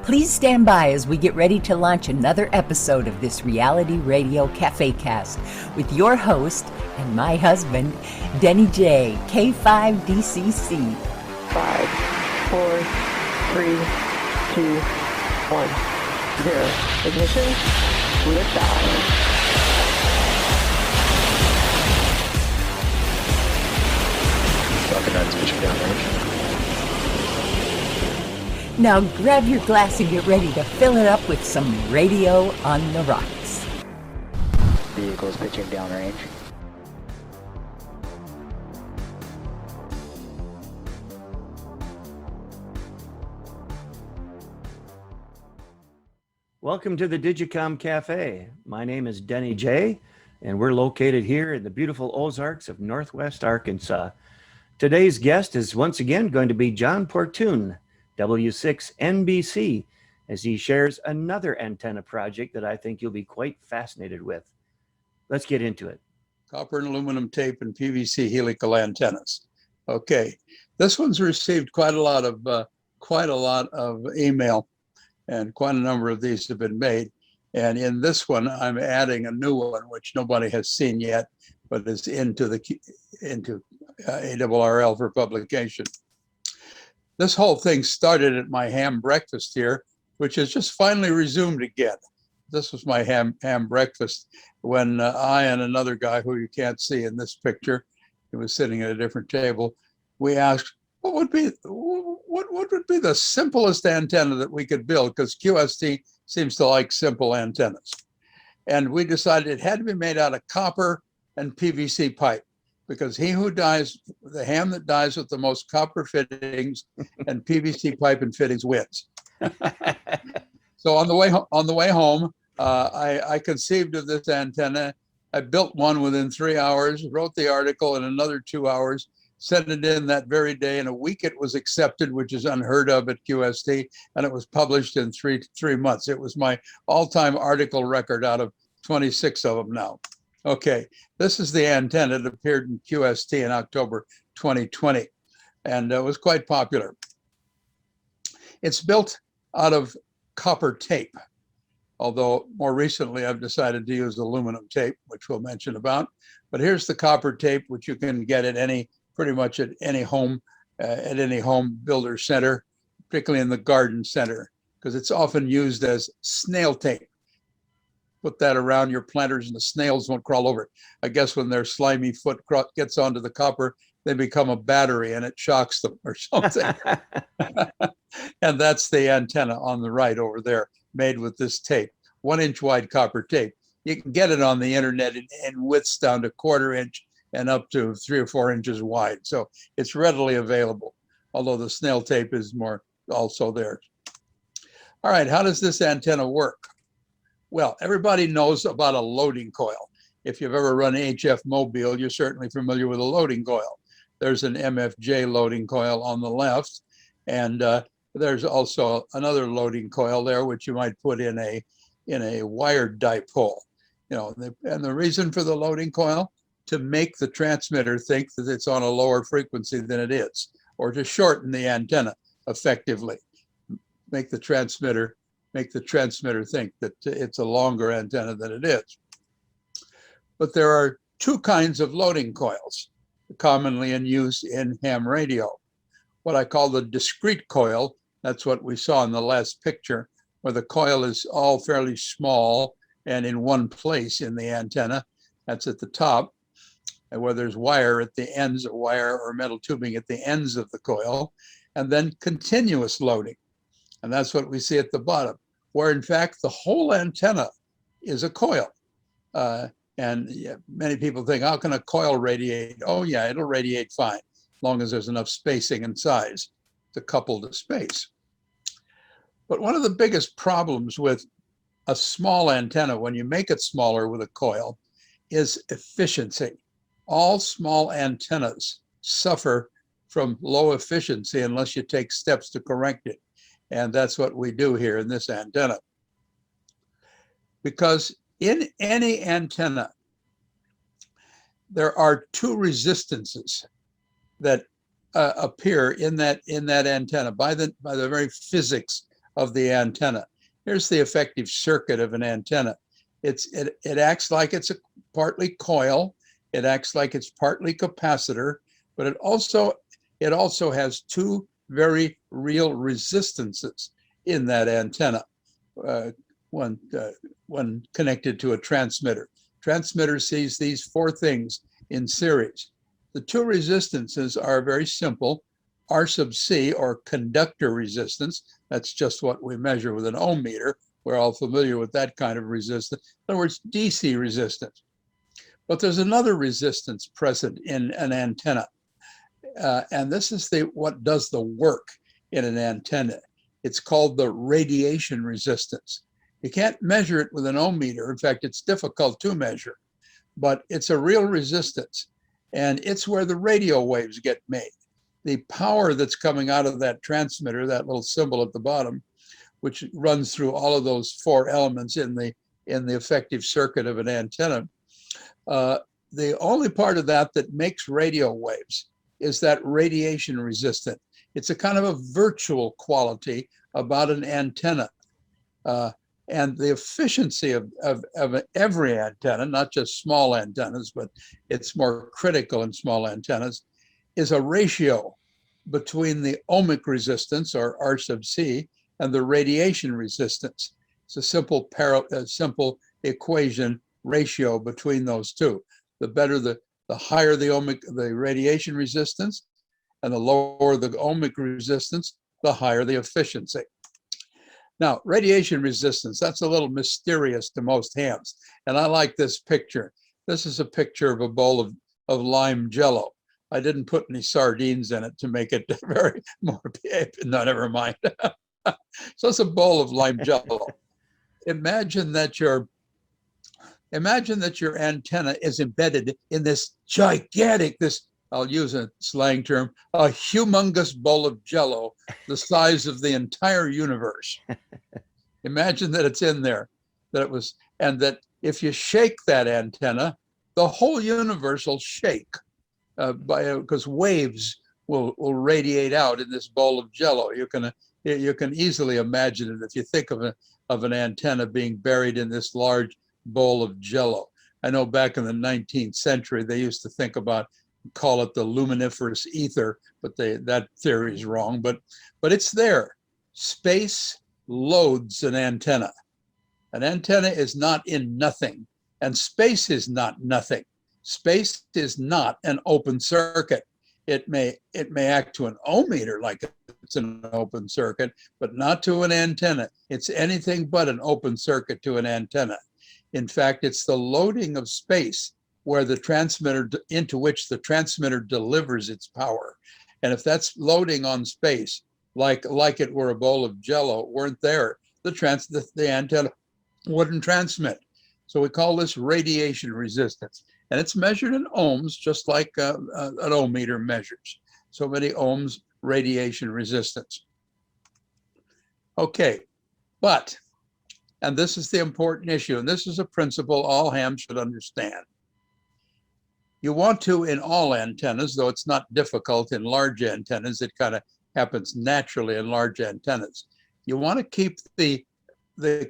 Please stand by as we get ready to launch another episode of this reality radio CafeCast with your host and my husband, Denny J, K5DCC. 5, 4, 3, 2, 1, 0. Ignition, liftoff. Talking about switching downrange. Now grab your glass and get ready to fill it up with some radio on the rocks. Vehicles pitching downrange. Welcome to the Digicom Cafe. My name is Denny J, and we're located here in the beautiful Ozarks of Northwest Arkansas. Today's guest is once again going to be John Portune, W6NBC, as he shares another antenna project that I think you'll be quite fascinated with. Let's get into it. Copper and aluminum tape and PVC helical antennas. Okay, this one's received quite a lot of email, and quite a number of these have been made. And in this one, I'm adding a new one, which nobody has seen yet, but is into ARRL for publication. This whole thing started at my ham breakfast here, which has just finally resumed again. This was my ham breakfast when I and another guy who you can't see in this picture, he was sitting at a different table, we asked, what would be the simplest antenna that we could build? Because QST seems to like simple antennas. And we decided it had to be made out of copper and PVC pipe, because he who dies, the ham that dies with the most copper fittings and PVC pipe and fittings wins. So on the way home, I conceived of this antenna. I built one within 3 hours, wrote the article in another 2 hours, sent it in that very day. In a week, it was accepted, which is unheard of at QST, and it was published in three months. It was my all-time article record out of 26 of them now. Okay, this is the antenna that appeared in QST in October 2020, and it was quite popular. It's built out of copper tape, although more recently I've decided to use aluminum tape, which we'll mention about. But here's the copper tape, which you can get at pretty much at any home builder center, particularly in the garden center, because it's often used as snail tape. Put that around your planters and the snails won't crawl over it. I guess when their slimy foot gets onto the copper, they become a battery and it shocks them or something. And that's the antenna on the right over there, made with this tape, 1 inch wide copper tape. You can get it on the internet in widths down to 1/4 inch and up to 3 or 4 inches wide. So it's readily available, although the snail tape is more also there. All right, how does this antenna work? Well, everybody knows about a loading coil. If you've ever run HF Mobile, you're certainly familiar with a loading coil. There's an MFJ loading coil on the left, and there's also another loading coil there, which you might put in a wired dipole. And the reason for the loading coil, to make the transmitter think that it's on a lower frequency than it is, or to shorten the antenna effectively, make the transmitter think that it's a longer antenna than it is. But there are two kinds of loading coils commonly in use in ham radio. What I call the discrete coil, that's what we saw in the last picture, where the coil is all fairly small and in one place in the antenna. That's at the top, and where there's wire at the ends, wire or metal tubing at the ends of the coil, and then continuous loading. And that's what we see at the bottom, where in fact the whole antenna is a coil. Many people think, how can a coil radiate? Oh yeah, it'll radiate fine, as long as there's enough spacing and size to couple the space. But one of the biggest problems with a small antenna, when you make it smaller with a coil, is efficiency. All small antennas suffer from low efficiency unless you take steps to correct it. And that's what we do here in this antenna. Because in any antenna, there are two resistances that appear in that antenna by the very physics of the antenna. Here's the effective circuit of an antenna. It acts like it's partly coil. It acts like it's partly capacitor, but it also has two very real resistances in that antenna when connected to a transmitter. Transmitter sees these four things in series. The two resistances are very simple. R sub C, or conductor resistance, that's just what we measure with an ohm meter. We're all familiar with that kind of resistance. In other words, DC resistance. But there's another resistance present in an antenna. And this is what does the work in an antenna. It's called the radiation resistance. You can't measure it with an ohm meter. In fact, it's difficult to measure, but it's a real resistance. And it's where the radio waves get made. The power that's coming out of that transmitter, that little symbol at the bottom, which runs through all of those four elements in the effective circuit of an antenna, the only part of that makes radio waves is that radiation resistant. It's a kind of a virtual quality about an antenna. And the efficiency of every antenna, not just small antennas, but it's more critical in small antennas, is a ratio between the ohmic resistance, or R sub C, and the radiation resistance. It's a simple equation ratio between those two. The higher the radiation resistance, and the lower the ohmic resistance, the higher the efficiency. Now, radiation resistance, that's a little mysterious to most hams. And I like this picture. This is a picture of a bowl of lime jello. I didn't put any sardines in it to make it very more, no, never mind. So it's a bowl of lime jello. Imagine that your antenna is embedded in this gigantic, I'll use a slang term, a humongous bowl of jello the size of the entire universe. Imagine that it's in there, and that if you shake that antenna, the whole universe will shake because waves will radiate out in this bowl of jello. You can easily imagine it if you think of an antenna being buried in this large bowl of jello. I know back in the 19th century, they used to call it the luminiferous ether, but that theory is wrong. But it's there. Space loads an antenna. An antenna is not in nothing, and space is not nothing. Space is not an open circuit. It may act to an ohm meter like it's an open circuit, but not to an antenna. It's anything but an open circuit to an antenna. In fact, it's the loading of space into which the transmitter delivers its power. And if that's loading on space, like it were a bowl of jello, weren't there, the antenna wouldn't transmit. So we call this radiation resistance. And it's measured in ohms, just like an ohm meter measures. So many ohms radiation resistance. Okay, and this is the important issue, and this is a principle all hams should understand. You want to, in all antennas, though it's not difficult in large antennas, it kind of happens naturally in large antennas. You want to keep the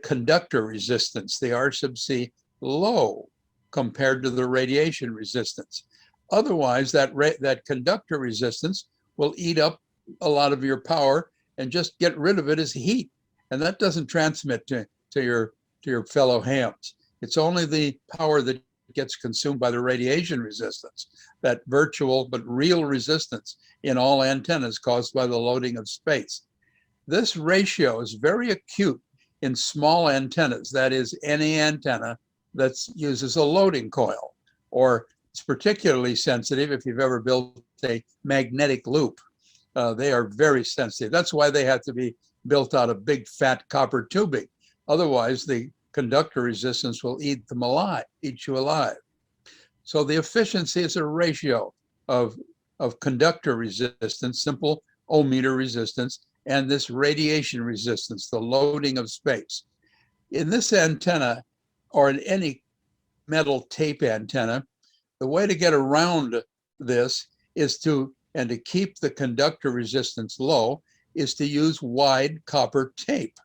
conductor resistance, the R sub C, low compared to the radiation resistance. Otherwise, that conductor resistance will eat up a lot of your power and just get rid of it as heat. And that doesn't transmit to your fellow hams. It's only the power that gets consumed by the radiation resistance, that virtual but real resistance in all antennas caused by the loading of space. This ratio is very acute in small antennas, that is, any antenna that uses a loading coil, or it's particularly sensitive if you've ever built a magnetic loop. They are very sensitive. That's why they have to be built out of big fat copper tubing. Otherwise, the conductor resistance will eat you alive. So the efficiency is a ratio of conductor resistance, simple ohm meter resistance, and this radiation resistance, the loading of space. In this antenna, or in any metal tape antenna, the way to get around this is to keep the conductor resistance low, is to use wide copper tape,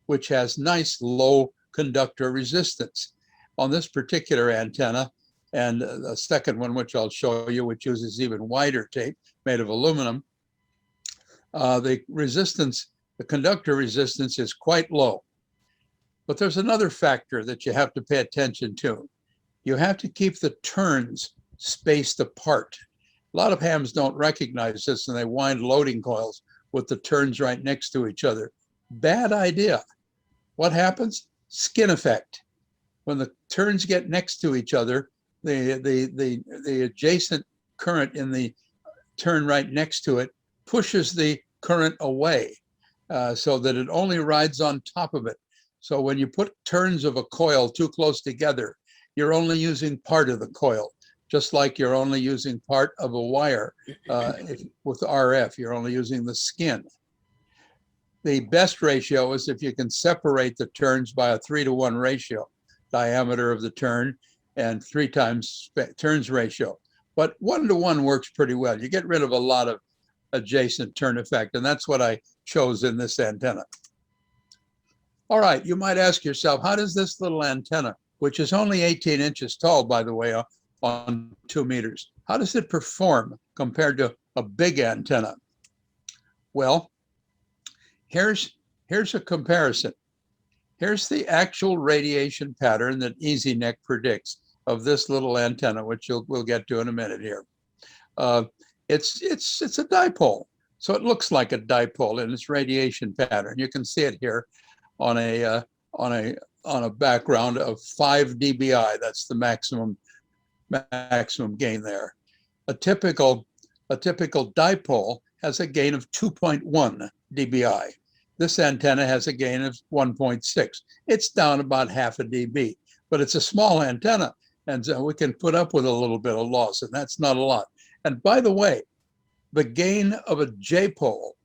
which has nice low conductor resistance. On this particular antenna, and the second one, which I'll show you, which uses even wider tape made of aluminum, the conductor resistance is quite low. But there's another factor that you have to pay attention to. You have to keep the turns spaced apart. A lot of hams don't recognize this, and they wind loading coils with the turns right next to each other. Bad idea. What happens? Skin effect. When the turns get next to each other, the adjacent current in the turn right next to it pushes the current away so that it only rides on top of it. So when you put turns of a coil too close together, you're only using part of the coil, just like you're only using part of a wire. With RF, you're only using the skin. The best ratio is if you can separate the turns by a 3-to-1 ratio, diameter of the turn and 3 times turns ratio. But 1-to-1 works pretty well. You get rid of a lot of adjacent turn effect, and that's what I chose in this antenna. All right, you might ask yourself, how does this little antenna, which is only 18 inches tall, by the way, on 2 meters, how does it perform compared to a big antenna? Well, here's a comparison. Here's the actual radiation pattern that EasyNet predicts of this little antenna, which we'll get to in a minute here. It's a dipole, so it looks like a dipole in its radiation pattern. You can see it here on a background of 5 dBi. That's the maximum gain there. A typical dipole has a gain of 2.1 dBi. This antenna has a gain of 1.6. It's down about half a dB, but it's a small antenna, and so we can put up with a little bit of loss, and that's not a lot. And by the way, the gain of a J-pole,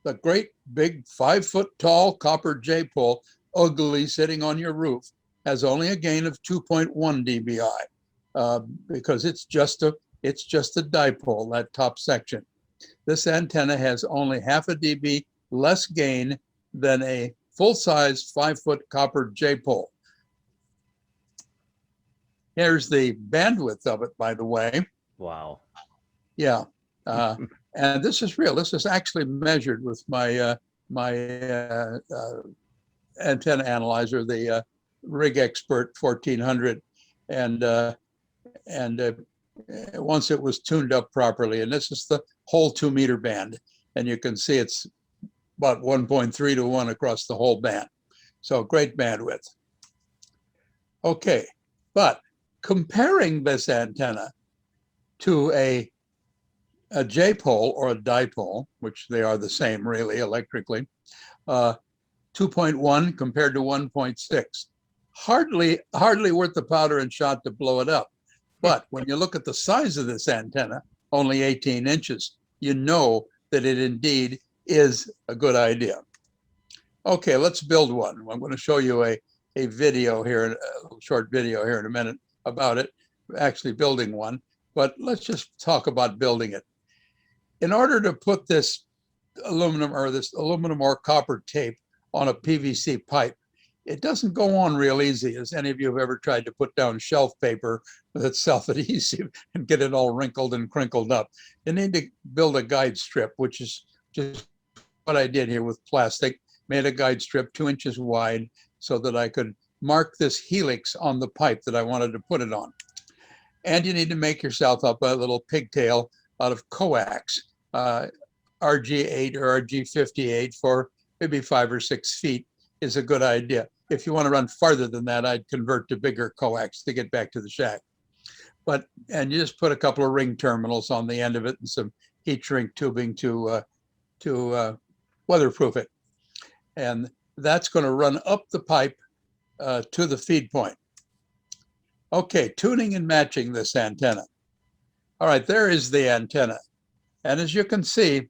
the great big 5-foot-tall copper J-pole, ugly sitting on your roof, has only a gain of 2.1 dBi because it's just a dipole, that top section. This antenna has only half a dB less gain than a full-size 5-foot copper J-pole. Here's the bandwidth of it, by the way. Wow. Yeah, and this is real. This is actually measured with my antenna analyzer, the Rig Expert 1400, and once it was tuned up properly. And this is the whole 2-meter band, and you can see it's about 1.3 to 1 across the whole band. So great bandwidth. Okay, but comparing this antenna to a J-pole or a dipole, which they are the same really electrically, 2.1 compared to 1.6. Hardly worth the powder and shot to blow it up. But when you look at the size of this antenna, only 18 inches, you know that it indeed is a good idea. Okay, let's build one. I'm going to show you a video here, a short video here in a minute about it, actually building one. But let's just talk about building it. In order to put this aluminum or copper tape on a PVC pipe, it doesn't go on real easy, as any of you have ever tried to put down shelf paper that's self-adhesive and get it all wrinkled and crinkled up. You need to build a guide strip, which is just what I did here with plastic. Made a guide strip 2 inches wide so that I could mark this helix on the pipe that I wanted to put it on. And you need to make yourself up a little pigtail out of coax, RG8 or RG58 for maybe 5 or 6 feet is a good idea. If you want to run farther than that, I'd convert to bigger coax to get back to the shack. And you just put a couple of ring terminals on the end of it and some heat shrink tubing to weatherproof it. And that's going to run up the pipe to the feed point. Okay, tuning and matching this antenna. All right, there is the antenna. And as you can see,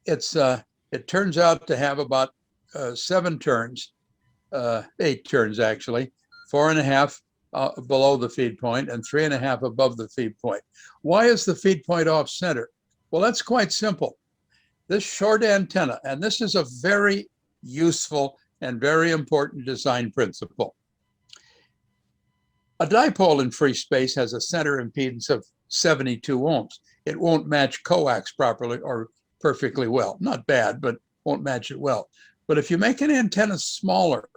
it turns out to have about 7 turns, 8 turns actually, 4.5 below the feed point and 3.5 above the feed point. Why is the feed point off center? Well, that's quite simple. this short antenna, and this is a very useful and very important design principle. A dipole in free space has a center impedance of 72 ohms. It won't match coax properly or perfectly well. Not bad, but won't match it well. But if you make an antenna smaller,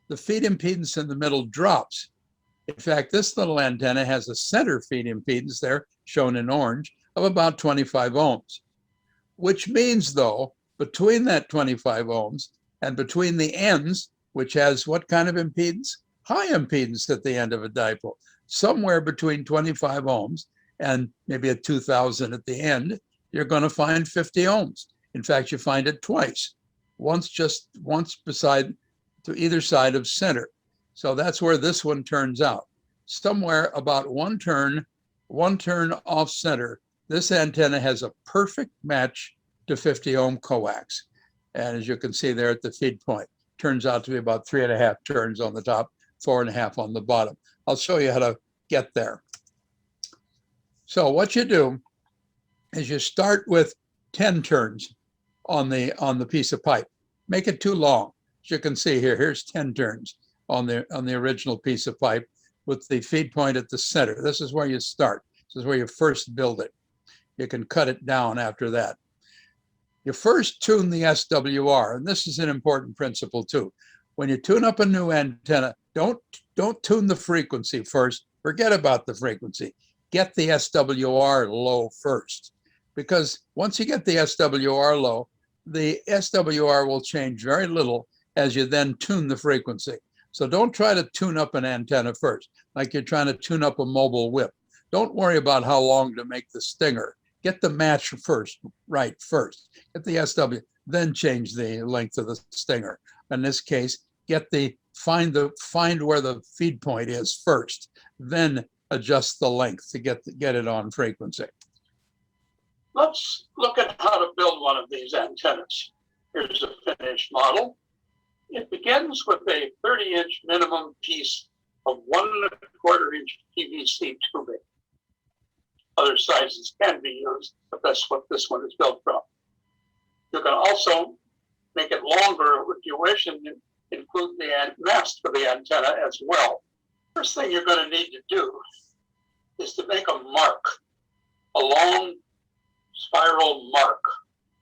the feed impedance in the middle drops. In fact, this little antenna has a center feed impedance there, shown in orange, of about 25 ohms, which means, though, between that 25 ohms and between the ends, which has what kind of impedance? High impedance at the end of a dipole, somewhere between 25 ohms and maybe a 2000 at the end, you're going to find 50 ohms. In fact, you find it twice, once beside to either side of center. So that's where this one turns out. Somewhere about one turn off center, this antenna has a perfect match to 50 ohm coax. And as you can see there at the feed point, turns out to be about 3.5 turns on the top, 4.5 on the bottom. I'll show you how to get there. So what you do is you start with 10 turns on the piece of pipe. Make it too long. As you can see here, here's 10 turns on the original piece of pipe with the feed point at the center. This is where you start. This is where you first build it. You can cut it down after that. You first tune the SWR, and this is an important principle too. When you tune up a new antenna, don't tune the frequency first. Forget about the frequency. Get the SWR low first, because once you get the SWR low, the SWR will change very little as you then tune the frequency. So don't try to tune up an antenna first, like you're trying to tune up a mobile whip. Don't worry about how long to make the stinger. Get the match first, right first. Get the SW, then change the length of the stinger. In this case, find where the feed point is first, then adjust the length to get it on frequency. Let's look at how to build one of these antennas. Here's a finished model. It begins with a 30-inch minimum piece of 1.25-inch PVC tubing. Other sizes can be used, but that's what this one is built from. You can also make it longer if you wish and include the mast for the antenna as well. First thing you're going to need to do is to make a mark, a long spiral mark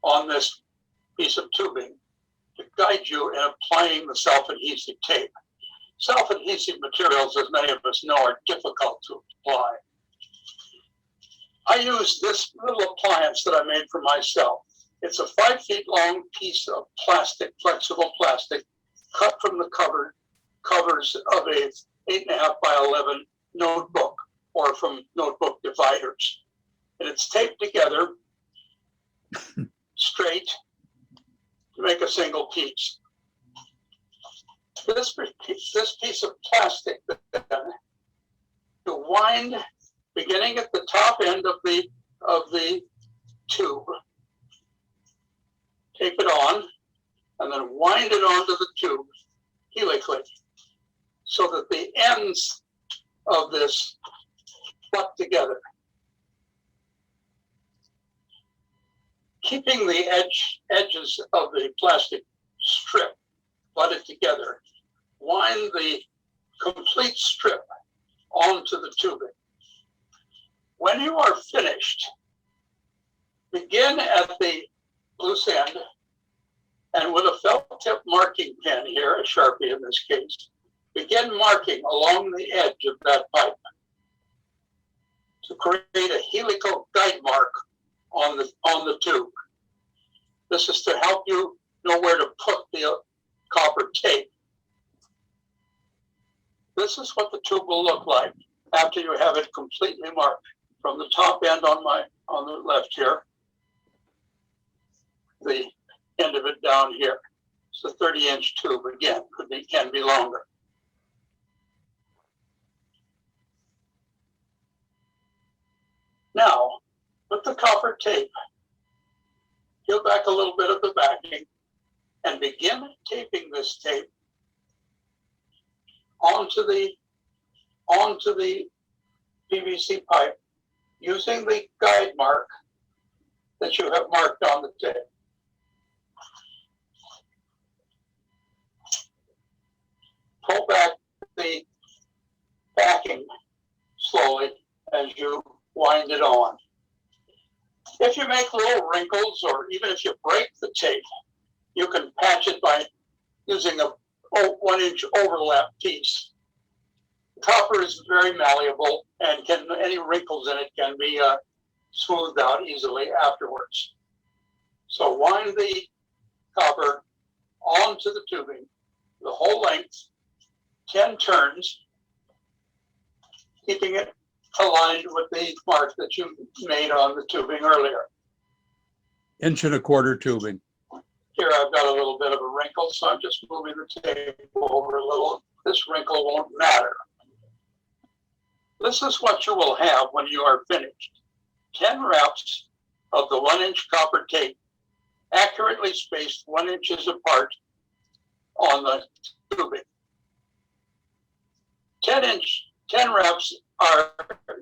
on this piece of tubing to guide you in applying the self-adhesive tape. Self-adhesive materials, as many of us know, are difficult to apply. I use this little appliance that I made for myself. It's a 5 feet long piece of plastic, flexible plastic, cut from the covers of a 8.5 by 11 notebook or from notebook dividers. And it's taped together straight to make a single piece. This piece of plastic, then, to wind beginning at the top end of the tube. Tape it on and then wind it onto the tube helically so that the ends of this butt together. Keeping the edges of the plastic strip butted together, wind the complete strip onto the tubing. When you are finished, begin at the loose end and with a felt tip marking pen here, a Sharpie in this case, begin marking along the edge of that pipe to create a helical guide mark on the tube. This is to help you know where to put the copper tape. This is what the tube will look like after you have it completely marked. From the top end on the left here, the end of it down here. It's a 30-inch tube again, can be longer. Now, with the copper tape, peel back a little bit of the backing and begin taping this tape onto the PVC pipe using the guide mark that you have marked on the tape. wind it on. If you make little wrinkles, or even if you break the tape, you can patch it by using a 1-inch overlap piece. Copper is very malleable, and any wrinkles in it can be smoothed out easily afterwards. So wind the copper onto the tubing, the whole length, 10 turns, keeping it aligned with the mark that you made on the tubing earlier. 1.25 inch tubing. Here I've got a little bit of a wrinkle, so I'm just moving the tape over a little. This wrinkle won't matter. This is what you will have when you are finished. 10 wraps of the 1-inch copper tape, accurately spaced 1 inch apart on the tubing. 10 wraps are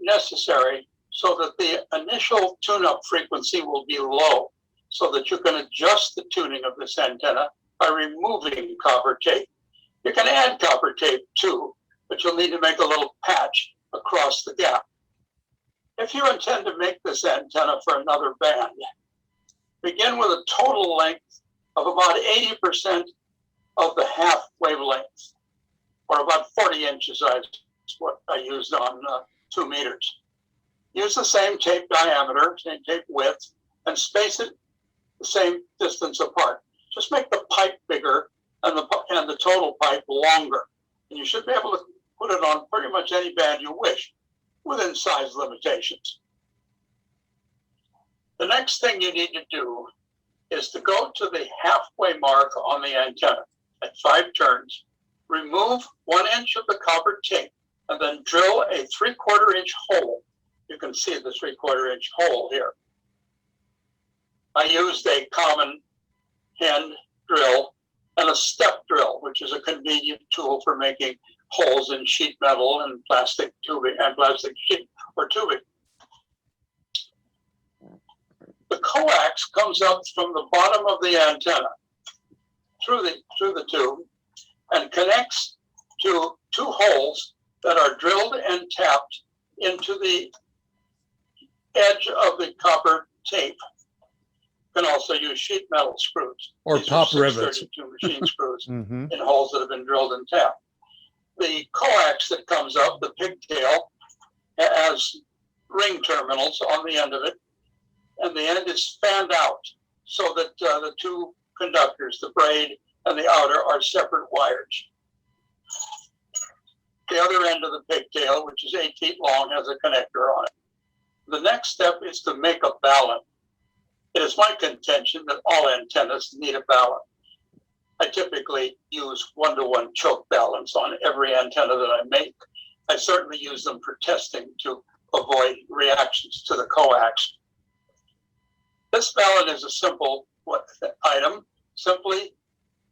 necessary so that the initial tune-up frequency will be low, so that you can adjust the tuning of this antenna by removing copper tape. You can add copper tape too, but you'll need to make a little patch across the gap. If you intend to make this antenna for another band, begin with a total length of about 80% of the half wavelength, or about 40 inches is what I used on 2 meters. Use the same tape diameter, same tape width, and space it the same distance apart. Just make the pipe bigger and the total pipe longer. And you should be able to put it on pretty much any band you wish, within size limitations. The next thing you need to do is to go to the halfway mark on the antenna at 5 turns, remove 1 inch of the copper tape, and then drill a 3/4 inch hole. You can see the 3/4 inch hole here. I used a common hand drill and a step drill, which is a convenient tool for making holes in sheet metal and plastic tubing and plastic sheet or tubing. The coax comes up from the bottom of the antenna through the tube and connects to 2 holes that are drilled and tapped into the edge of the copper tape. You can also use sheet metal screws Or These pop are rivets. 632 machine screws Mhm. in holes that have been drilled and tapped. The coax that comes up, the pigtail, has ring terminals on the end of it, and the end is fanned out so that the 2 conductors, the braid and the outer, are separate wires. The other end of the pigtail, which is 8 feet long, has a connector on it. The next step is to make a balun. It is my contention that all antennas need a balun. I typically use 1-to-1 choke balance on every antenna that I make. I certainly use them for testing to avoid reactions to the coax. This balun is a simple item. Simply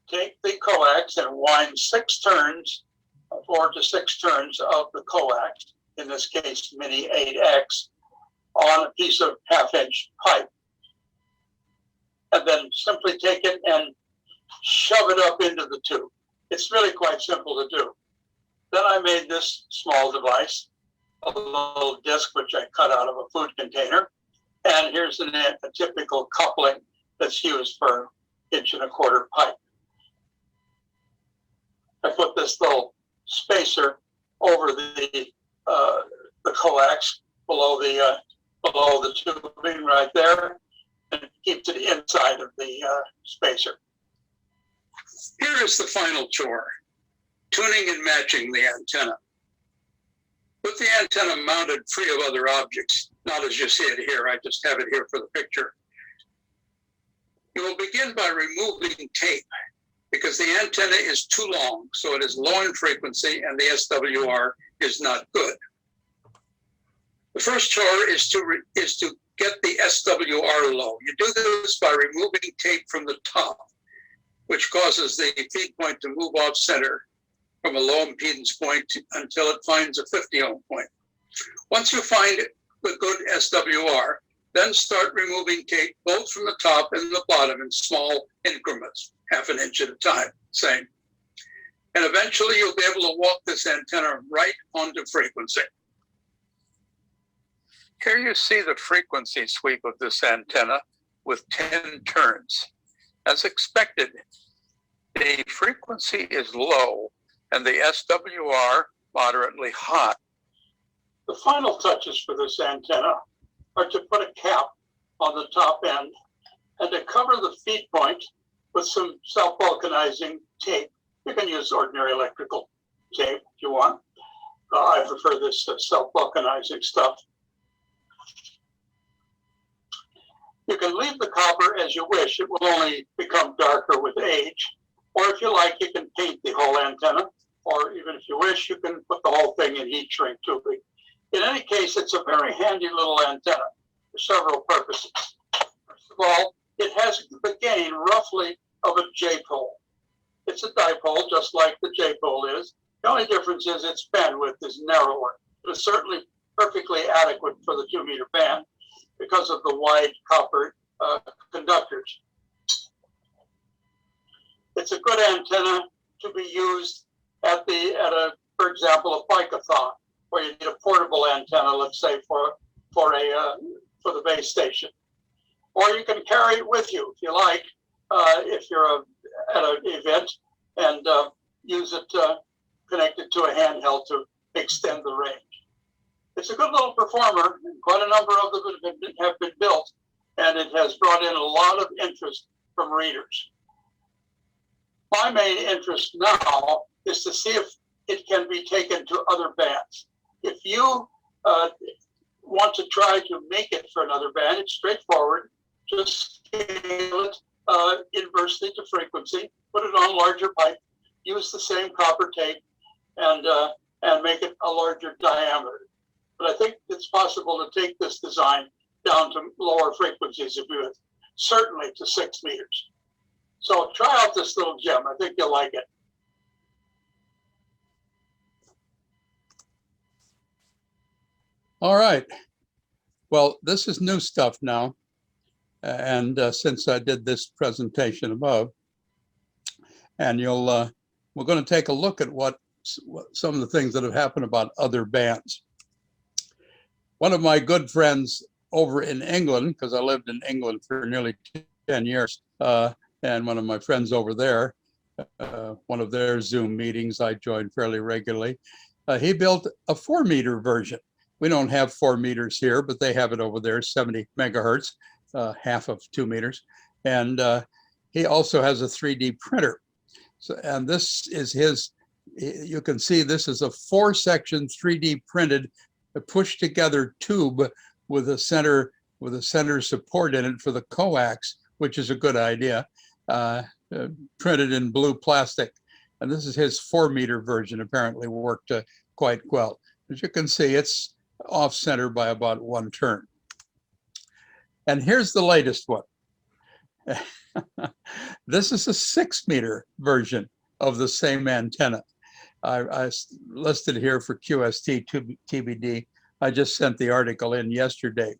take the coax and wind 6 turns, 4 to 6 turns of the coax, in this case mini 8X, on a piece of 1/2 inch pipe. And then simply take it and shove it up into the tube. It's really quite simple to do. Then I made this small device, a little disc which I cut out of a food container. And here's a typical coupling that's used for 1.25 inch pipe. I put this little spacer over the coax below the tubing right there, and it keeps it inside of the spacer. Here is the final chore: tuning and matching the antenna. With the antenna mounted free of other objects, not as you see it here, I just have it here for the picture. You will begin by removing tape because the antenna is too long, so it is low in frequency and the SWR is not good. The first chore is to get the SWR low. You do this by removing tape from the top, which causes the feed point to move off center from a low impedance point until it finds a 50 ohm point. Once you find the good SWR, then start removing tape both from the top and the bottom in small increments, 1/2 inch at a time, same. And eventually you'll be able to walk this antenna right onto frequency. Here you see the frequency sweep of this antenna with 10 turns. As expected, the frequency is low and the SWR moderately hot. The final touches for this antenna are to put a cap on the top end and to cover the feed point with some self-vulcanizing tape. You can use ordinary electrical tape if you want. I prefer this self-vulcanizing stuff. You can leave the copper as you wish. It will only become darker with age. Or if you like, you can paint the whole antenna. Or even if you wish, you can put the whole thing in heat shrink tubing. In any case, it's a very handy little antenna for several purposes. First of all, it has the gain roughly of a J-pole. It's a dipole, just like the J-pole is. The only difference is its bandwidth is narrower. It is certainly perfectly adequate for the 2-meter band because of the wide copper conductors. It's a good antenna to be used at for example, a bike-a-thon, where you need a portable antenna, let's say for the base station. Or you can carry it with you if you like, if you're at an event, and use it connected to a handheld to extend the range. It's a good little performer. Quite a number of them have been built, and it has brought in a lot of interest from readers. My main interest now is to see if it can be taken to other bands. If you want to try to make it for another band, it's straightforward. Just scale it inversely to frequency, put it on larger pipe, use the same copper tape, and make it a larger diameter. But I think it's possible to take this design down to lower frequencies, if you would, certainly to 6 meters. So try out this little gem. I think you'll like it. All right. Well, this is new stuff now. And since I did this presentation above, and we're going to take a look at what some of the things that have happened about other bands. One of my good friends over in England, because I lived in England for nearly 10 years, and one of my friends over there, one of their Zoom meetings I joined fairly regularly, he built a 4-meter version. We don't have 4 meters here, but they have it over there, 70 megahertz, half of 2 meters. And he also has a 3D printer. So, and this is his, you can see this is a 4-section 3D printed, pushed together tube with a center support in it for the coax, which is a good idea, printed in blue plastic. And this is his 4-meter version, apparently worked quite well. As you can see, it's off center by about 1 turn. And here's the latest one. This is a 6-meter version of the same antenna. I listed here for QST TBD. I just sent the article in yesterday.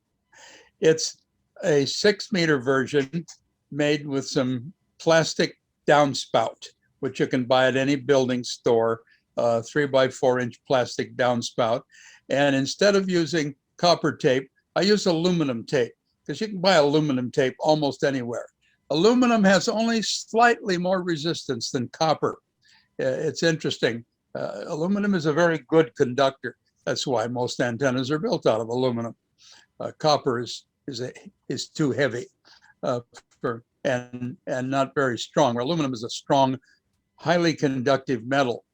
It's a 6-meter version made with some plastic downspout, which you can buy at any building store, 3x4-inch plastic downspout. And instead of using copper tape, I use aluminum tape, because you can buy aluminum tape almost anywhere. Aluminum has only slightly more resistance than copper. It's interesting. Aluminum is a very good conductor. That's why most antennas are built out of aluminum. Copper is too heavy and not very strong. Aluminum is a strong, highly conductive metal.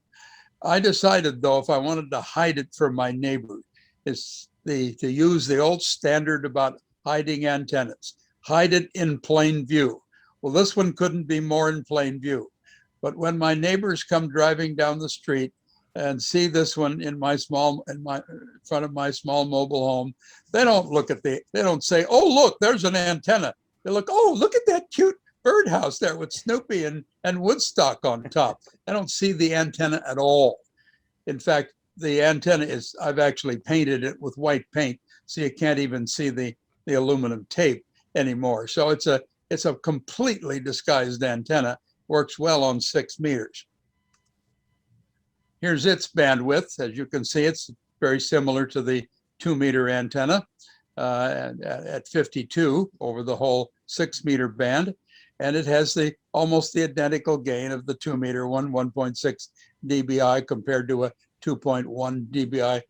I decided, though, if I wanted to hide it from my neighbor, is to use the old standard about hiding antennas. Hide it in plain view. Well, this one couldn't be more in plain view. But when my neighbors come driving down the street and see this one in front of my small mobile home, they don't say, "Oh, look, there's an antenna." They look, "Oh, look at that cute birdhouse there with Snoopy and Woodstock on top." I don't see the antenna at all. In fact, the antenna I've actually painted it with white paint, so you can't even see the aluminum tape anymore. So it's a completely disguised antenna, works well on 6 meters. Here's its bandwidth. As you can see, it's very similar to the 2-meter antenna at 52 over the whole 6-meter band. And it has almost the identical gain of the 2-meter one, 1.6 dBi compared to a 2.1 dBi,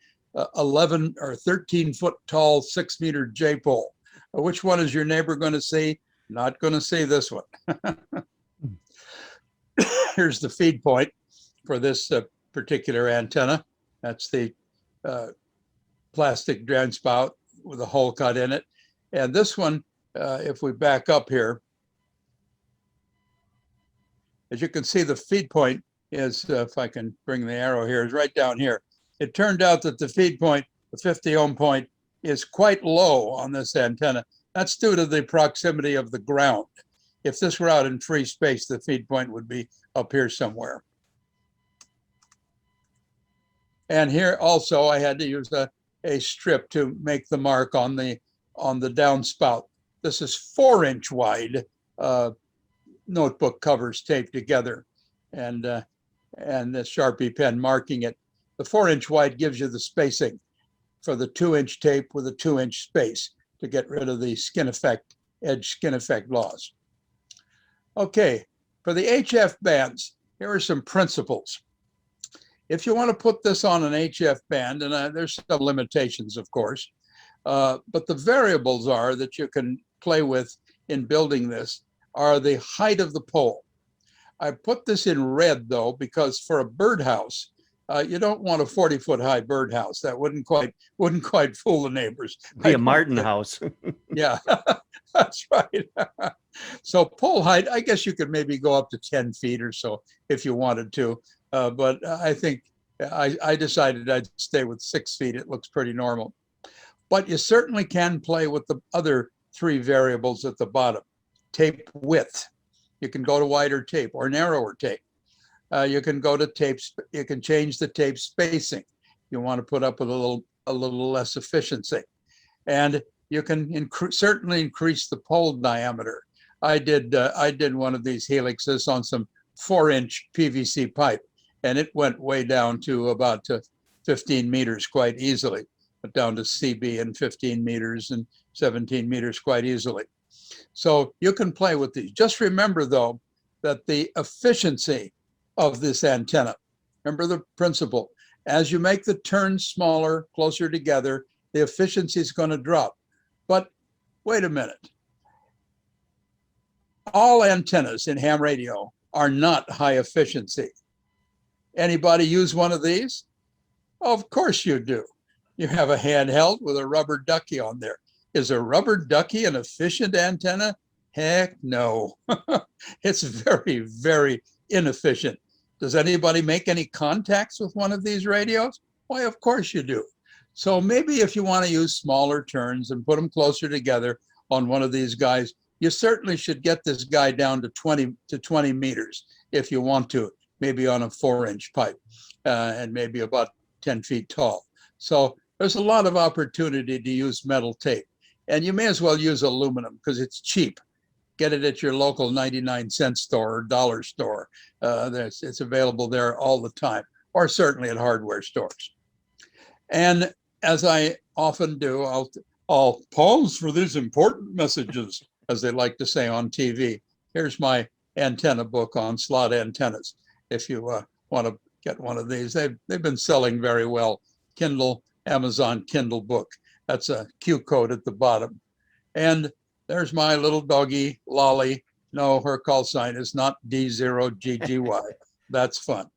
11 or 13 foot tall 6-meter J-pole. Which one is your neighbor going to see? Not going to see this one. Here's the feed point for this particular antenna. That's the plastic drain spout with a hole cut in it. And this one, if we back up here, as you can see, the feed point is, if I can bring the arrow here, is right down here. It turned out that the feed point, the 50 ohm point, is quite low on this antenna. That's due to the proximity of the ground. If this were out in free space, the feed point would be up here somewhere. And here also, I had to use a strip to make the mark on the downspout. This is 4-inch wide notebook covers taped together, and the Sharpie pen marking it. The 4-inch wide gives you the spacing for the 2-inch tape with a 2-inch space to get rid of the skin effect, edge skin effect loss. Okay, for the HF bands, here are some principles. If you want to put this on an HF band, and there's some limitations, of course, but the variables are that you can play with in building this are the height of the pole. I put this in red, though, because for a birdhouse, you don't want a 40-foot high birdhouse. That wouldn't quite fool the neighbors. Be a Martin house. Yeah, that's right. So pole height, I guess you could maybe go up to 10 feet or so if you wanted to. But I think I decided I'd stay with 6 feet. It looks pretty normal. But you certainly can play with the other 3 variables at the bottom. Tape width. You can go to wider tape or narrower tape. You can go to tapes. You can change the tape spacing. You want to put up with a little less efficiency, and you can certainly increase the pole diameter. I did one of these helixes on some 4-inch PVC pipe, and it went way down to about 15 meters quite easily, but down to CB and 15 meters and 17 meters quite easily. So you can play with these. Just remember, though, that the efficiency of this antenna, remember the principle, as you make the turns smaller, closer together, the efficiency is going to drop. But wait a minute. All antennas in ham radio are not high efficiency. Anybody use one of these? Of course you do. You have a handheld with a rubber ducky on there. Is a rubber ducky an efficient antenna? Heck no. It's very, very inefficient. Does anybody make any contacts with one of these radios? Why, of course you do. So maybe if you want to use smaller turns and put them closer together on one of these guys, you certainly should get this guy down to 20 meters if you want to, maybe on a 4-inch pipe and maybe about 10 feet tall. So there's a lot of opportunity to use metal tape. And you may as well use aluminum because it's cheap. Get it at your local 99-cent store or dollar store. It's available there all the time, or certainly at hardware stores. And as I often do, I'll pause for these important messages, as they like to say on TV. Here's my antenna book on slot antennas. If you want to get one of these, they've been selling very well. Kindle, Amazon Kindle book. That's a Q code at the bottom. And there's my little doggy, Lolly. No, her call sign is not D0GGY. That's fun.